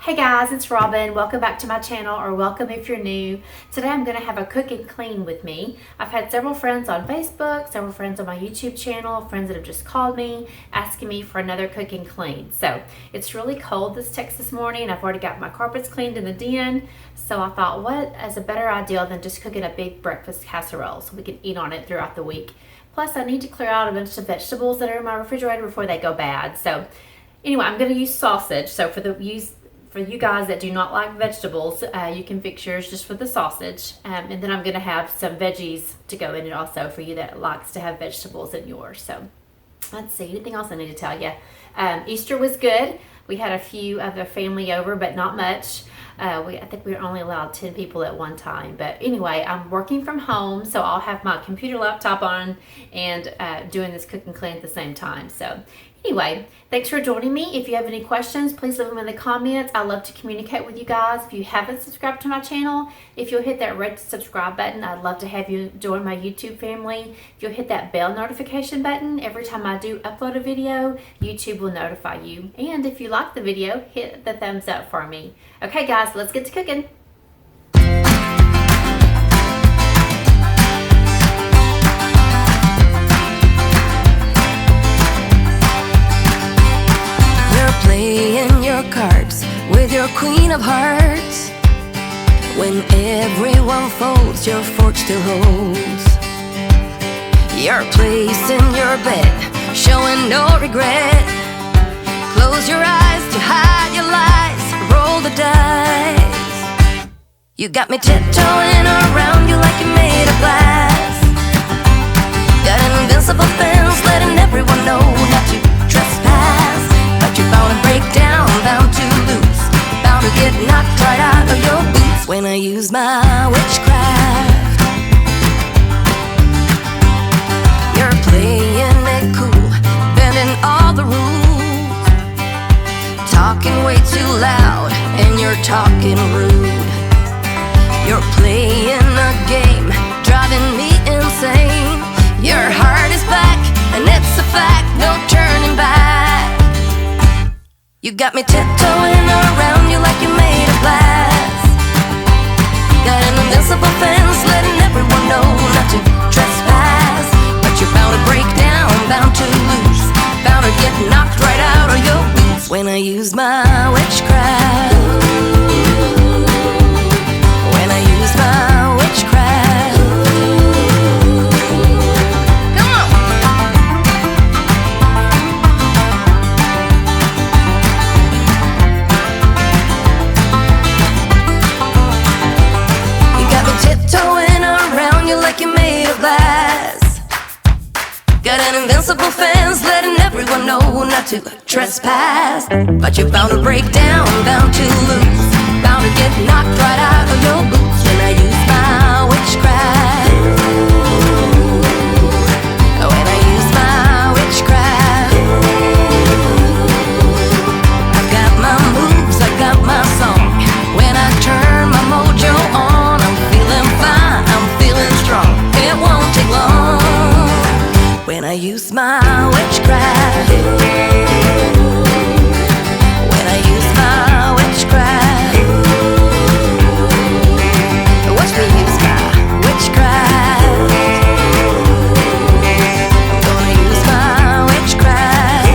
Hey guys, it's Robin. Welcome back to my channel, or welcome if you're new. Today I'm going to have a cook and clean with me. I've had several friends on Facebook, several friends on my YouTube channel, friends that have just called me asking me for another cook and clean. So it's really cold this Texas morning. I've already got my carpets cleaned in the den. So I thought, what is a better idea than just cooking a big breakfast casserole so we can eat on it throughout the week. Plus I need to clear out a bunch of vegetables that are in my refrigerator before they go bad. So anyway, I'm going to use sausage. So for you guys that do not like vegetables, you can fix yours just with the sausage. And then I'm going to have some veggies to go in it also for you that likes to have vegetables in yours. So let's see, anything else I need to tell you? Easter was good. We had a few of the family over, but not much. I think we were only allowed 10 people at one time. But anyway, I'm working from home, so I'll have my computer laptop on and doing this cook and clean at the same time. So anyway, thanks for joining me. If you have any questions, please leave them in the comments. I love to communicate with you guys. If you haven't subscribed to my channel, if you'll hit that red subscribe button, I'd love to have you join my YouTube family. If you'll hit that bell notification button, every time I do upload a video, YouTube will notify you. And if you like the video, hit the thumbs up for me. Okay guys, let's get to cooking. Playing your cards with your queen of hearts. When everyone folds, your fork still holds. Your place in your bed, showing no regret. Close your eyes to hide your lies, roll the dice. You got me tiptoeing around you like you're made of glass. Got an invincible fence, letting everyone know not to trespass. But you're bound to break down, bound to lose, bound to get knocked right out of your boots when I use my witchcraft. You're playing it cool, bending all the rules, talking way too loud, and you're talking rude. You're playing a game, driving me insane. Your heart is back, and it's a fact, no turning back. You got me tiptoeing around you like you're made of glass. Got an invincible fence, letting everyone know not to trespass. But you're bound to break down, bound to lose, bound to get knocked right out of your boots when I use my witchcraft. When I use my witchcraft. Like you're made of glass. Got an invincible fence, letting everyone know not to trespass. But you're bound to break down, bound to lose, bound to get knocked right out of your boots when I use my witchcraft. When I use my witchcraft. I've got my moves, I've got my song. When I turn my mojo on, I'm feeling fine, I'm feeling strong. It won't take long when I use my witchcraft. When I use my witchcraft. Watch me use my witchcraft. I'm gonna use my witchcraft.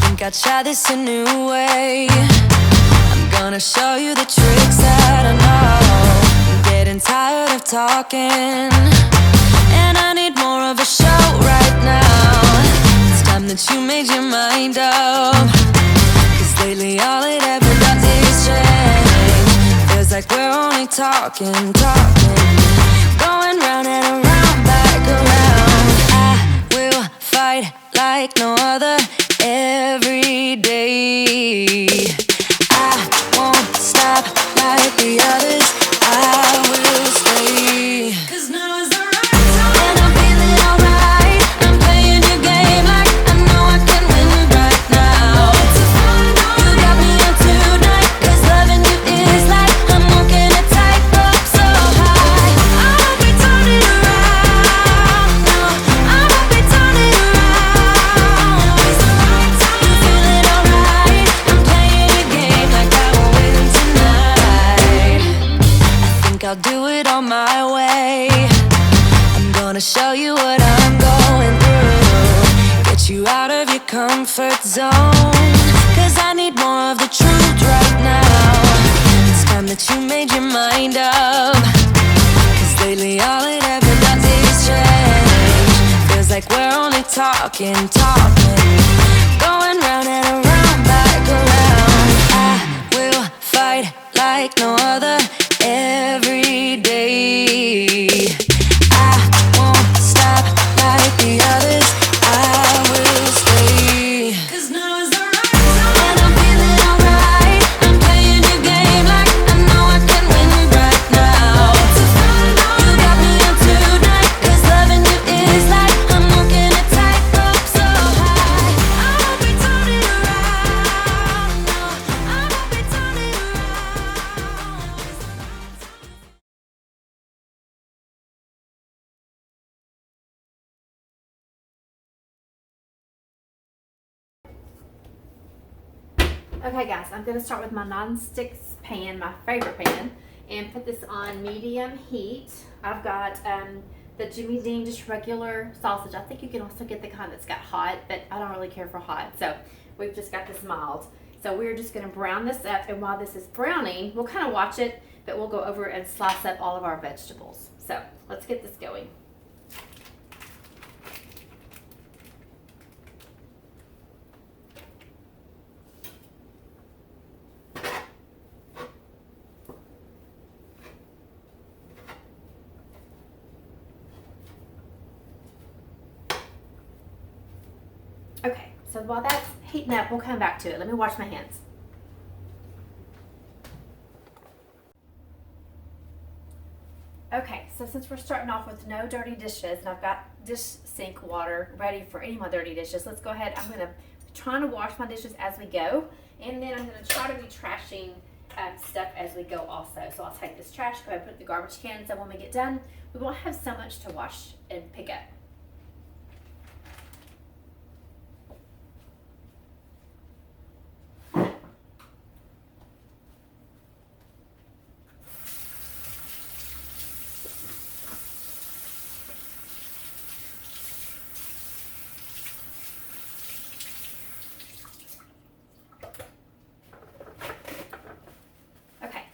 Think I'd try this a new way. I'm gonna show you the tricks that I know. I'm getting tired of talking, and I need more of a show right now. It's time that you made your mind up, 'cause lately all it ever does is change. Feels like we're only talking, going round and around, back around. I will fight like no other every day. I won't stop like the others. I will stay. 'Cause now is the right time, and I'm feeling alright. I'm playing your game like I know I can win right now. You got me on tonight, 'cause loving you is like I'm walking a tightrope so high. gonna show you what I'm going through, get you out of your comfort zone, 'cause I need more of the truth right now. It's time that you made your mind up, 'cause lately all it ever does is change. Feels like we're only talking, going round and around, back around. I will fight like no other every day. I won't stop like the others. I will stay. 'Cause now is the right time, and I'm feeling alright. I'm playing your game like I know I can win right now. You got me on tonight, 'cause loving you is like I'm walking a tightrope so high. I won't be turning around, no, I won't be turning around. Okay guys, I'm going to start with my non-stick pan, my favorite pan, and put this on medium heat. I've got the Jimmy Dean just regular sausage. I think you can also get the kind that's got hot, but I don't really care for hot. So we've just got this mild. So we're just going to brown this up, and while this is browning, we'll kind of watch it, but we'll go over and slice up all of our vegetables. So let's get this going. Okay, so while that's heating up, we'll come back to it. Let me wash my hands. Okay, so since we're starting off with no dirty dishes, and I've got dish sink water ready for any of my dirty dishes, let's go ahead. I'm going to try to wash my dishes as we go, and then I'm going to try to be trashing stuff as we go also. So I'll take this trash, go ahead and put it in the garbage can, so when we get done, we won't have so much to wash and pick up.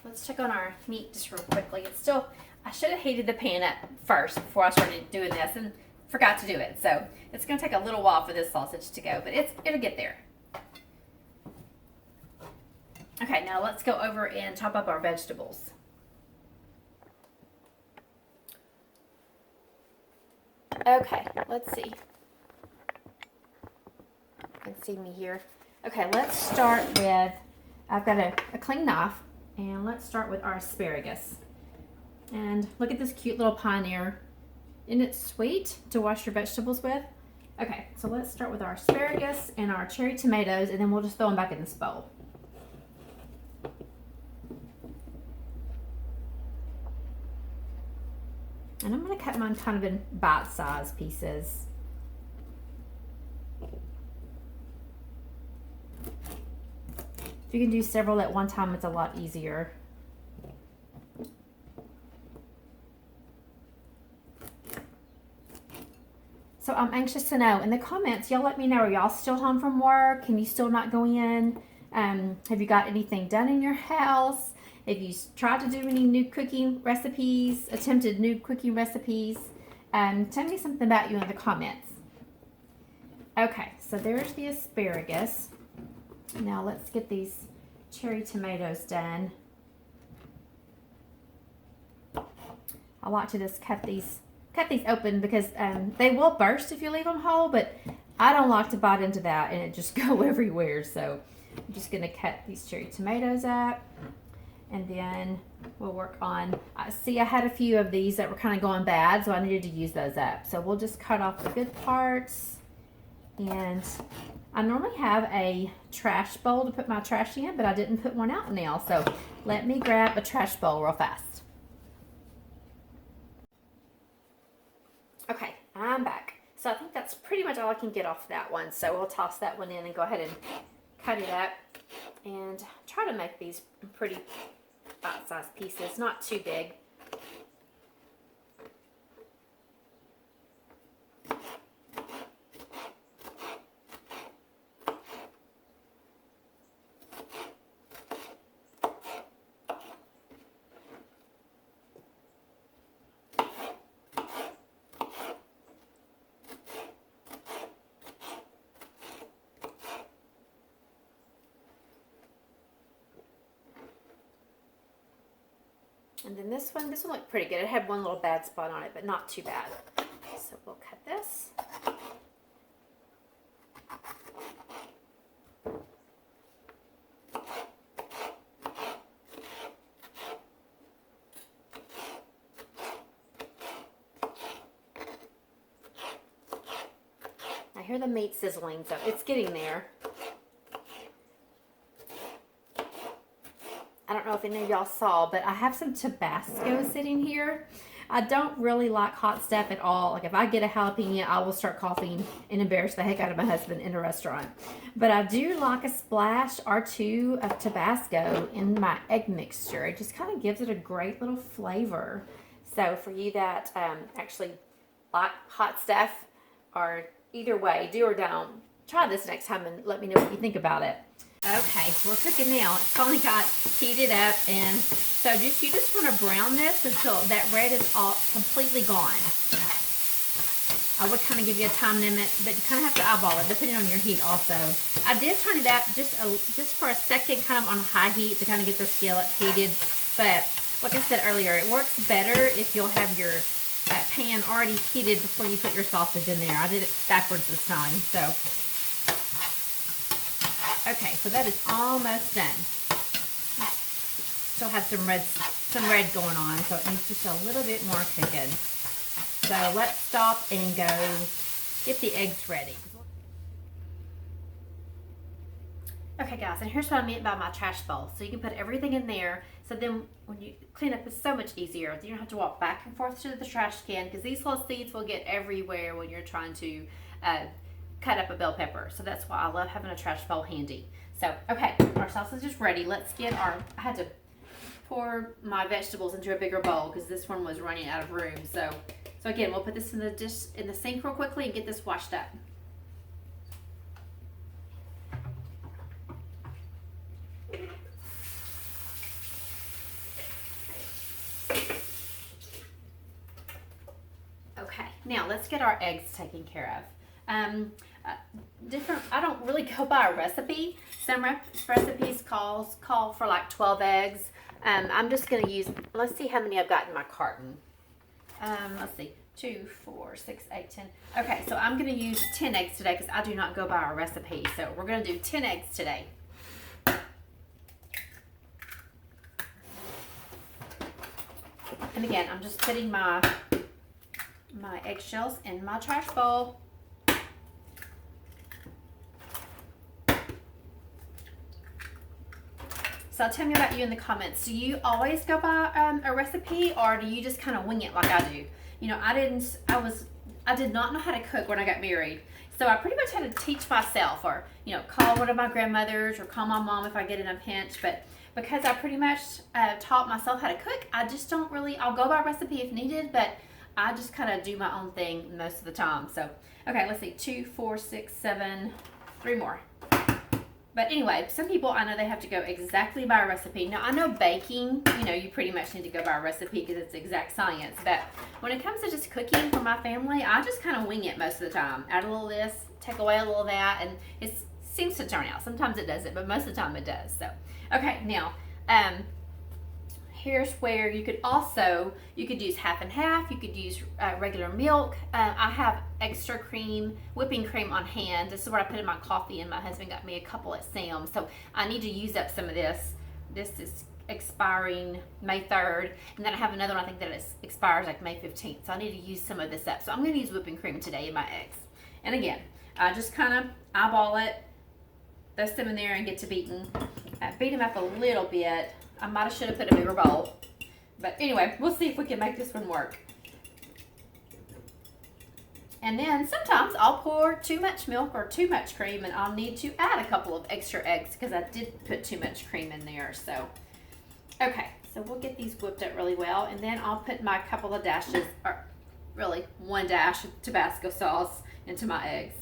Let's check on our meat just real quickly. It's still, I should have heated the pan up first before I started doing this and forgot to do it. So it's going to take a little while for this sausage to go, but it'll get there. Okay, now let's go over and chop up our vegetables. Okay, let's see. You can see me here. Okay, let's start with, I've got a clean knife. And let's start with our asparagus. And look at this cute little pioneer. Isn't it sweet to wash your vegetables with? Okay, so let's start with our asparagus and our cherry tomatoes, and then we'll just throw them back in this bowl. And I'm going to cut mine kind of in bite-sized pieces. If you can do several at one time, it's a lot easier. So I'm anxious to know in the comments, y'all let me know, are y'all still home from work? Can you still not go in? Have you got anything done in your house? Have you tried to do any new cooking recipes, attempted new cooking recipes? Tell me something about you in the comments. Okay, so there's the asparagus. Now let's get these cherry tomatoes done. I like to just cut these open because they will burst if you leave them whole, but I don't like to bite into that and it just go everywhere. So I'm just gonna cut these cherry tomatoes up, and then we'll work on, see, I had a few of these that were kind of going bad, so I needed to use those up. So we'll just cut off the good parts, and I normally have a trash bowl to put my trash in, but I didn't put one out now. So let me grab a trash bowl real fast. Okay, I'm back. So I think that's pretty much all I can get off that one. So we'll toss that one in and go ahead and cut it up and try to make these pretty bite-sized pieces, not too big. And then this one looked pretty good. It had one little bad spot on it, but not too bad. So we'll cut this. I hear the meat sizzling, so it's getting there. I don't know if any of y'all saw, but I have some Tabasco sitting here. I don't really like hot stuff at all. Like if I get a jalapeno, I will start coughing and embarrass the heck out of my husband in a restaurant. But I do like a splash or two of Tabasco in my egg mixture. It just kind of gives it a great little flavor. So for you that actually like hot stuff, or either way, do or don't, try this next time and let me know what you think about it. Okay, we're cooking now. It's finally got heated up, and so you just want to brown this until that red is all completely gone. I would kind of give you a time limit, but you kind of have to eyeball it depending on your heat also. I did turn it up just for a second, kind of on high heat to kind of get the skillet heated. But like I said earlier, it works better if you'll have your pan already heated before you put your sausage in there. I did it backwards this time, so. Okay, so that is almost done. Still have some red going on, so it needs just a little bit more cooking. So let's stop and go get the eggs ready. Okay guys, and here's what I meant by my trash bowl. So you can put everything in there, so then when you clean up, it's so much easier. You don't have to walk back and forth to the trash can, because these little seeds will get everywhere when you're trying to cut up a bell pepper. So that's why I love having a trash bowl handy. So, okay, our sausage is ready. Let's get I had to pour my vegetables into a bigger bowl because this one was running out of room. So again, we'll put this in the sink real quickly and get this washed up. Okay, now let's get our eggs taken care of. I don't really go by a recipe. Some recipes call for like 12 eggs. I'm just going to use, let's see how many I've got in my carton. Let's see, 2, 4, 6, 8, 10. Okay, so I'm going to use 10 eggs today because I do not go by a recipe. So we're going to do 10 eggs today. And again, I'm just putting my eggshells in my trash bowl. So tell me about you in the comments. Do you always go by a recipe, or do you just kind of wing it like I do? You know, I did not know how to cook when I got married. So I pretty much had to teach myself, or, you know, call one of my grandmothers or call my mom if I get in a pinch. But because I pretty much taught myself how to cook, I just don't really, I'll go by recipe if needed, but I just kind of do my own thing most of the time. So, okay, let's see, 2, 4, 6, 7, 3 more. But anyway, some people, I know they have to go exactly by a recipe. Now, I know baking, you know, you pretty much need to go by a recipe because it's exact science. But when it comes to just cooking for my family, I just kind of wing it most of the time. Add a little of this, take away a little of that, and it seems to turn out. Sometimes it doesn't, but most of the time it does. So, okay, now, here's where you could use half and half. You could use regular milk. I have extra cream, whipping cream on hand. This is what I put in my coffee, and my husband got me a couple at Sam's. So I need to use up some of this. This is expiring May 3rd. And then I have another one, I think that expires like May 15th. So I need to use some of this up. So I'm going to use whipping cream today in my eggs. And again, I just kind of eyeball it, throw some in there and get to beating. Beat them up a little bit. I should have put a bigger bowl. But anyway, we'll see if we can make this one work. And then sometimes I'll pour too much milk or too much cream, and I'll need to add a couple of extra eggs because I did put too much cream in there. So, okay, so we'll get these whipped up really well. And then I'll put my couple of dashes, or really one dash of Tabasco sauce into my eggs.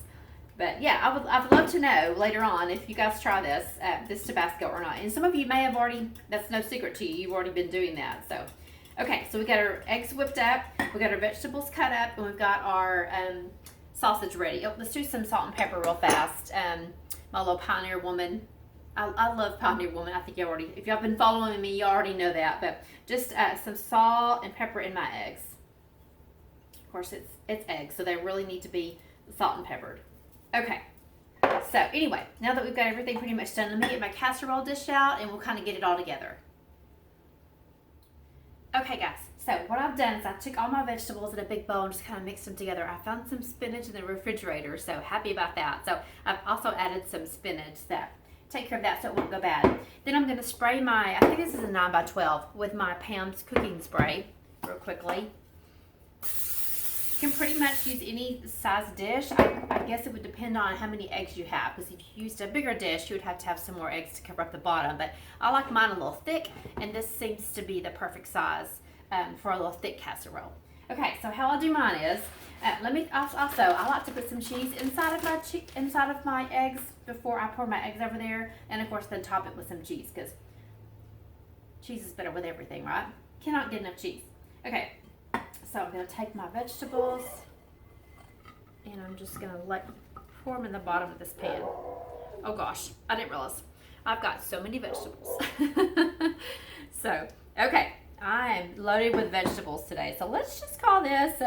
But yeah, I'd love to know later on if you guys try this Tabasco or not. And some of you may have already, that's no secret to you, you've already been doing that. So, okay, so we got our eggs whipped up, we got our vegetables cut up, and we've got our sausage ready. Oh, let's do some salt and pepper real fast. My little Pioneer woman I love Pioneer Woman. I think you already, if y'all been following me, you already know that. But just some salt and pepper in my eggs. Of course, it's eggs, so they really need to be salt and peppered. Okay. So anyway, now that we've got everything pretty much done, let me get my casserole dish out and we'll kind of get it all together. Okay, guys. So what I've done is I took all my vegetables in a big bowl and just kind of mixed them together. I found some spinach in the refrigerator, so happy about that. So I've also added some spinach that take care of that so it won't go bad. Then I'm going to spray my, I think this is a 9x12 with my Pam's cooking spray real quickly. You can pretty much use any size dish. I guess it would depend on how many eggs you have, because if you used a bigger dish, you would have to have some more eggs to cover up the bottom. But I like mine a little thick, and this seems to be the perfect size for a little thick casserole. Okay, so how I'll do mine is, I like to put some cheese inside of my eggs before I pour my eggs over there, and of course then top it with some cheese, because cheese is better with everything, right? Cannot get enough cheese. Okay, so I'm going to take my vegetables, and I'm just going to pour them in the bottom of this pan. Oh gosh, I didn't realize I've got so many vegetables. So, okay. I am loaded with vegetables today, so let's just call this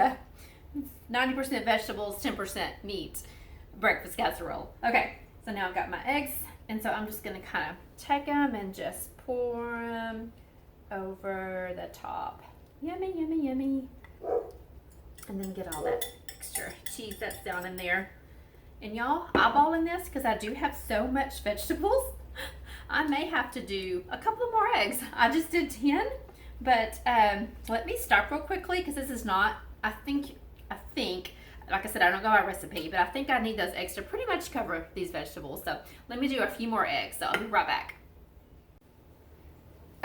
90% vegetables, 10% meat breakfast casserole. Okay, so now I've got my eggs, and so I'm just going to kind of take them and just pour them over the top. Yummy, yummy, yummy. And then get all that extra cheese that's down in there. And y'all, eyeballing this, because I do have so much vegetables, I may have to do a couple more eggs. I just did 10. But let me start real quickly, because this is not, I think, like I said, I don't go by recipe, but I think I need those eggs to pretty much cover these vegetables. So let me do a few more eggs, so I'll be right back.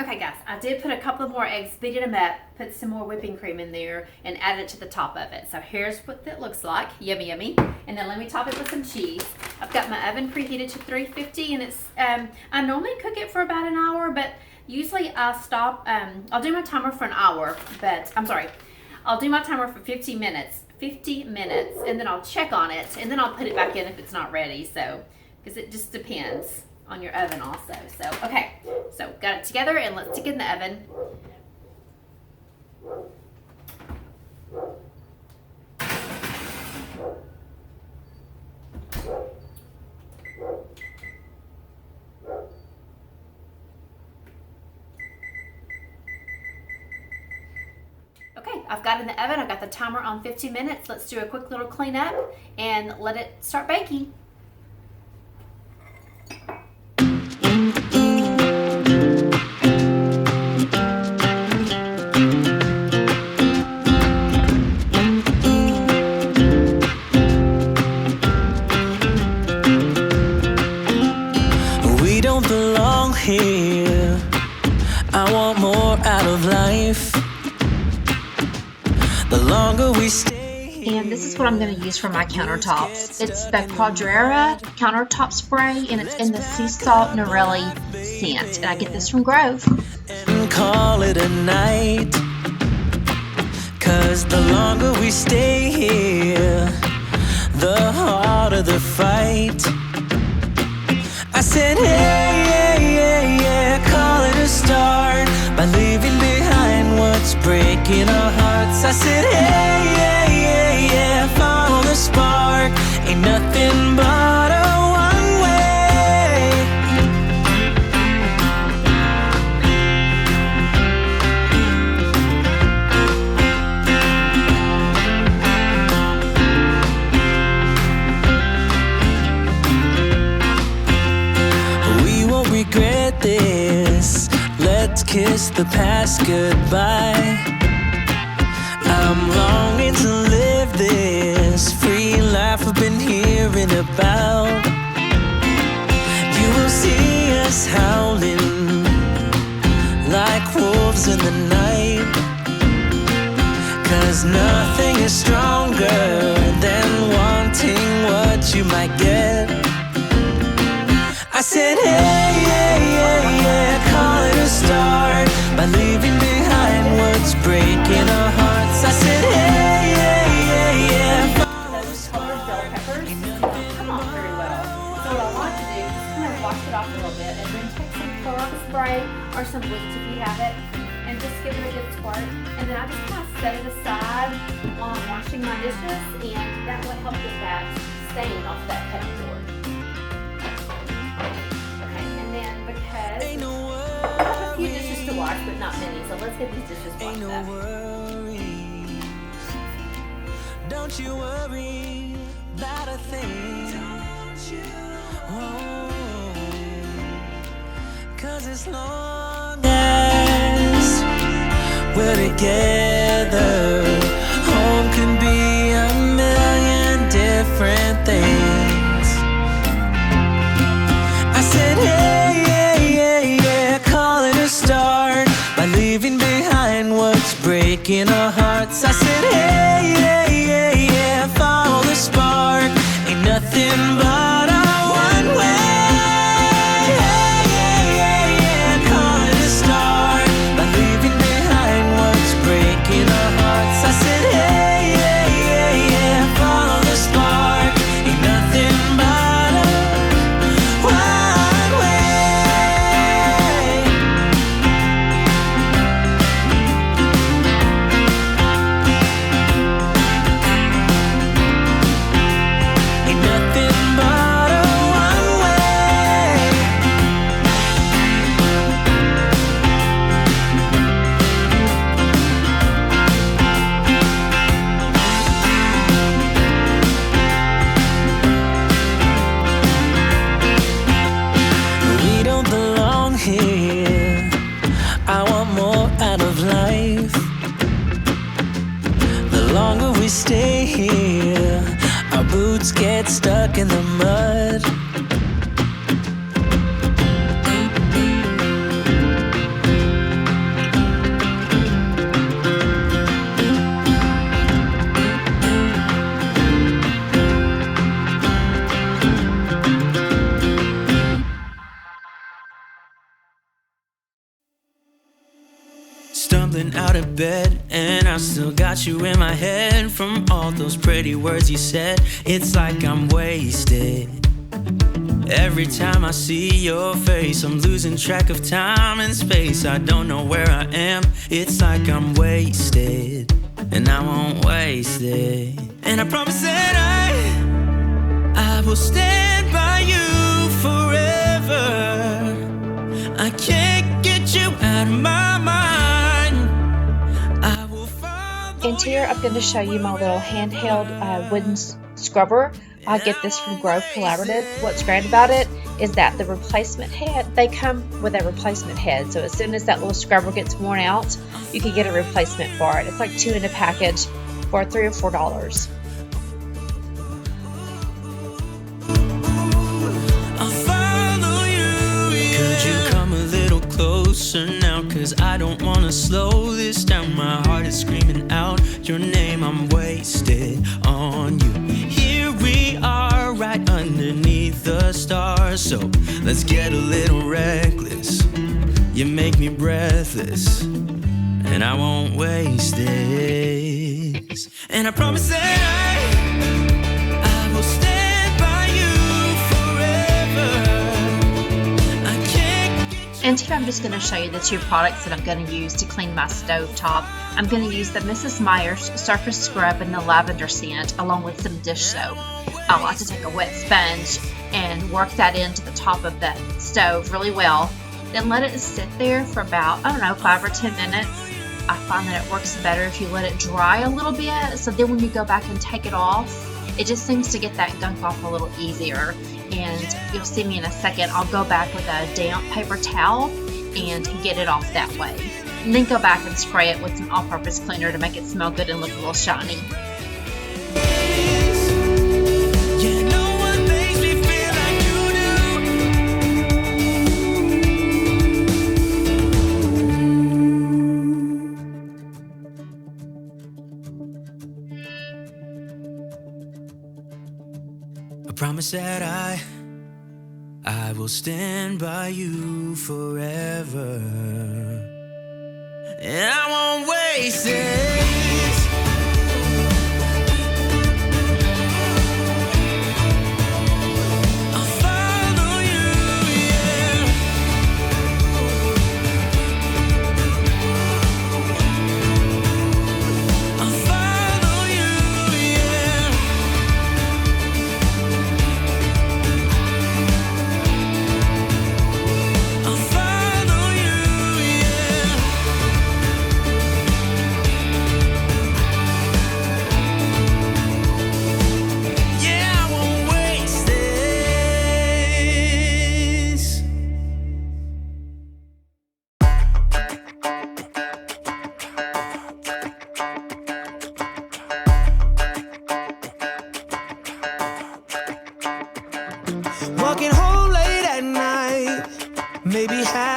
Okay guys, I did put a couple of more eggs, beaten them up, put some more whipping cream in there, and add it to the top of it. So here's what that looks like, yummy yummy. And then let me top it with some cheese. I've got my oven preheated to 350, and it's, I normally cook it for about an hour, but usually I stop, I'll do my timer for an hour, but I'll do my timer for 50 minutes, and then I'll check on it, and then I'll put it back in if it's not ready, so, because it just depends on your oven also. So, okay, so got it together, and let's stick it in the oven. Okay, I've got it in the oven. I've got the timer on 50 minutes. Let's do a quick little cleanup and let it start baking. We don't belong here. I want more out of life. The longer we stay here. And this is what I'm going to use for my countertops. It's the Quadrara countertop spray, and it's in the sea salt Norelli scent. And I get this from Grove. And call it a night. 'Cause the longer we stay here, the harder the fight. I said, hey, yeah, yeah, yeah, call it a start. By leaving behind what's breaking our hearts. I said, hey, yeah, yeah, yeah, follow the spark. Ain't nothing but a one way. We won't regret this. Let's kiss the past goodbye. I'm longing to live this free life I've been hearing about. You will see us howling like wolves in the night. 'Cause nothing is stronger than wanting what you might get. I said, hey, yeah, yeah, yeah, call it a start. By leaving behind what's breaking our hearts. I said, hey, yeah, yeah, yeah. Those colored bell peppers come off very well. So what I want to do is kind of wash it off a little bit, or some bleach if you have it, and just give it a good squirt. And then I just kind of set it aside while I'm washing my dishes, and that will help get that stain off that cutting board. Okay, and then because I have a few dishes to wash, but not many, so let's get these dishes washed up. Don't you worry about a thing. Oh, 'cause as long as we're together, home can be a million different things. I said, hey, yeah, yeah, yeah, call it a start by leaving behind what's breaking our hearts. I said, hey, yeah, yeah, yeah, follow the spark. Ain't nothing but a one way. Yeah, yeah, yeah, yeah, call it a start by leaving behind what's breaking our hearts. I said, hey, yeah, yeah, yeah, follow the spark. Ain't nothing but a one way. Ain't nothing but a one way. We don't belong here. I want more out of life. The longer we stay here, our boots get stuck in the mud. Stumbling out of bed, and I still got you in my head. From all those pretty words you said, it's like I'm wasted. Every time I see your face, I'm losing track of time and space. I don't know where I am, it's like I'm wasted. And I won't waste it. And I promise that I will stand by you forever. I can't get you out of my mind. And here I'm going to show you my little handheld wooden scrubber. I get this from Grove Collaborative. What's great about it is that the replacement head, they come with a replacement head. So as soon as that little scrubber gets worn out, you can get a replacement for it. It's like 2 in a package for $3 or $4. Could you come a little closer now? 'Cause I don't wanna slow this down. My heart is screaming out your name. I'm wasted on you. Here we are right underneath the stars. So let's get a little reckless. You make me breathless, and I won't waste this. And I promise that I will stand by you forever. And here I'm just going to show you the 2 products that I'm going to use to clean my stove top. I'm going to use the Mrs. Meyer's Surface Scrub in the lavender scent along with some dish soap. I like to take a wet sponge and work that into the top of the stove really well. Then let it sit there for about, 5 or 10 minutes. I find that it works better if you let it dry a little bit. So then when you go back and take it off, it just seems to get that gunk off a little easier. And you'll see me in a second. I'll go back with a damp paper towel and get it off that way. And then go back and spray it with some all-purpose cleaner to make it smell good and look a little shiny. I promise that I will stand by you forever, and I won't waste this. I'll follow you, yeah.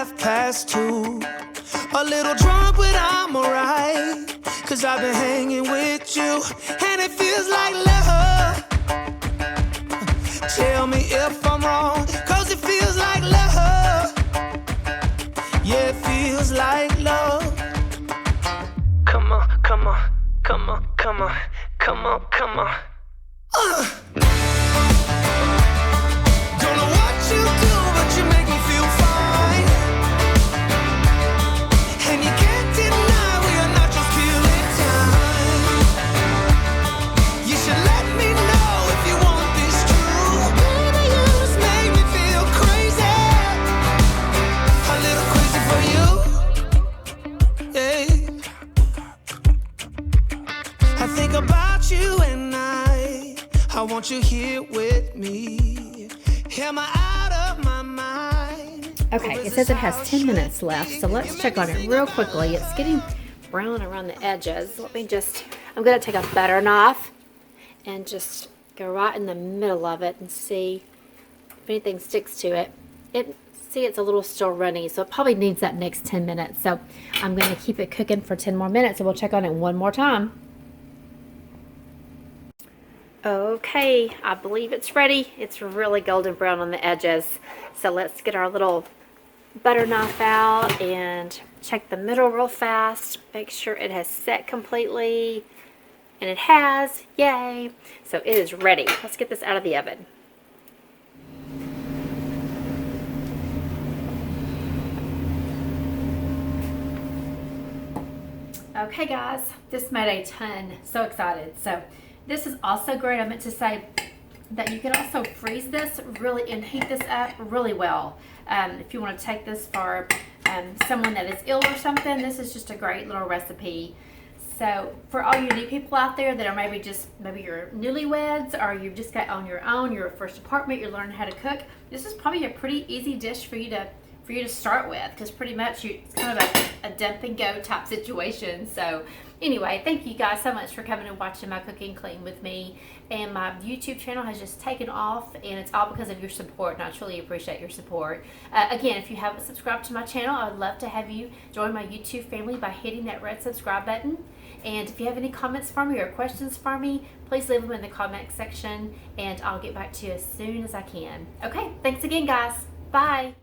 2:30. A little drunk, but I'm alright. 'Cause I've been hanging with you, and it feels like love. Tell me if I'm wrong, 'cause it feels like love. Yeah, it feels like love. Come on, come on, come on, come on, come on, come on. Don't know what you do, but you make me feel fine. And you can't deny we are not just killing time. You should let me know if you want this true. Baby, you just make me feel crazy. A little crazy for you. Yeah. I think about you and I want you here with me. Am I out of my mind? Okay, it says it has 10 minutes left, so let's check on it real quickly. It's getting brown around the edges. I'm going to take a butter knife and just go right in the middle of it and see if anything sticks to it. See, it's a little still runny, so it probably needs that next 10 minutes. So I'm going to keep it cooking for 10 more minutes, and we'll check on it one more time. Okay, I believe it's ready. It's really golden brown on the edges. So let's get our little butter knife out and check the middle real fast. Make sure it has set completely. And it has. Yay. So it is ready. Let's get this out of the oven. Okay guys, this made a ton. So excited. So this is also great. I meant to say that you can also freeze this really and heat this up really well. If you want to take this for someone that is ill or something, this is just a great little recipe. So for all you new people out there that are maybe you're newlyweds, or you've just got on your own, your first apartment, you're learning how to cook, this is probably a pretty easy dish for you to start with, because pretty much it's kind of a dump and go type situation. So anyway, thank you guys so much for coming and watching my cooking clean with me. And my YouTube channel has just taken off, and it's all because of your support, and I truly appreciate your support. Again, if you haven't subscribed to my channel, I would love to have you join my YouTube family by hitting that red subscribe button. And if you have any comments for me or questions for me, please leave them in the comment section, and I'll get back to you as soon as I can. Okay, thanks again guys. Bye.